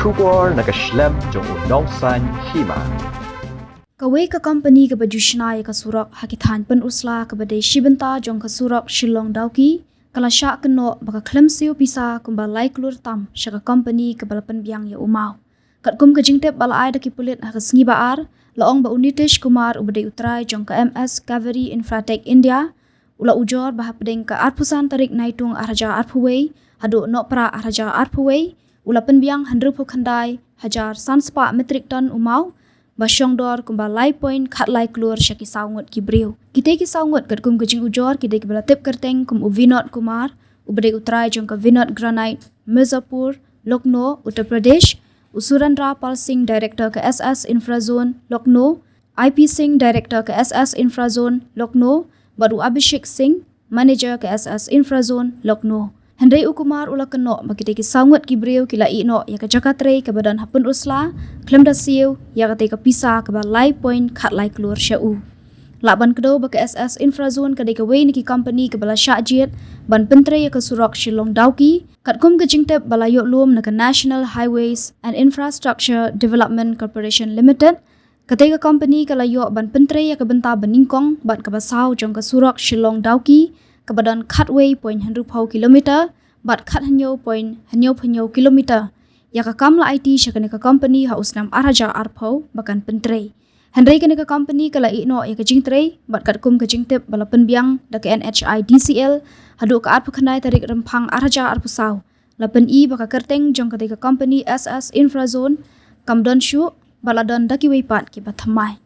Shugor na Khlem jong Nongsan Hima. Kawai ka company ka baju Shna ka Surok hakithan pen usla ka badai shibenta jong ka Surok Shillong-Dawki kala sya keno baka Khlem Siew pisa kumba lai Klur tam sya ka company ka Nongpynbiang ya umau. Kat kum ka jingtep bala ai da ki pulit ha sngi baar laong ba Unitish Kumar ubadai utrai jong ka MS Cavalry Infratech India ula ujor bah pedeng ka arpusan tarik naitung araja arpuwei hadu no pra araja arpuwei ula penbiang 100 khandai hajar sanspa metric ton umau basyong dor kumba lai point khat lai Klur syaki saungut ki briu kite ki saungut kat kum kejing ujor kide ki balatip kerteng kum Vinod Kumar ubadai utrai jong ka Vinod Granite Mirzapur Lucknow Uttar Pradesh usuran Rapal Singh director ke SS Infrazone Lucknow IP Singh director ke SS Infrazone Lucknow baru Abhishek Singh manager ke SS Infrazone Lucknow Hendai Ukumar ula keno makite ki saungut ki breu ki lai no ya ka Jakatre ke badan hapun usla Khlem da Siew ya ka te ka pisa ke ba lai point khat lai Klur syau laban kedo ba ke SS Infrazone ke de ka wei ni ki company ke bala syajit ban pentre ya ka Surok Shillong-Dawki kat kum ke jingtep bala yok lum na ka National Highways and Infrastructure Development Corporation Limited ketika company ke la yok ban pentre ya ka benta beningkong ban ka basau jong ka Surok Shillong-Dawki ke badan Khatway point 100 kilometer bat khat hanyo point hanyo kilometer ya ka kamla IT syakane ka company ha usnam araja arpau bakan pentre hendrai kene ka company kala ino ya ka jingtre bat kat kum ka jingtep bala Nongpynbiang da ka NHI DCL hadu ka arpu khandai tarik rempang araja arpusau lapen I baka kerteng jong ka company SS Infrazone kamdon syu baladon daki weipat ki bathamai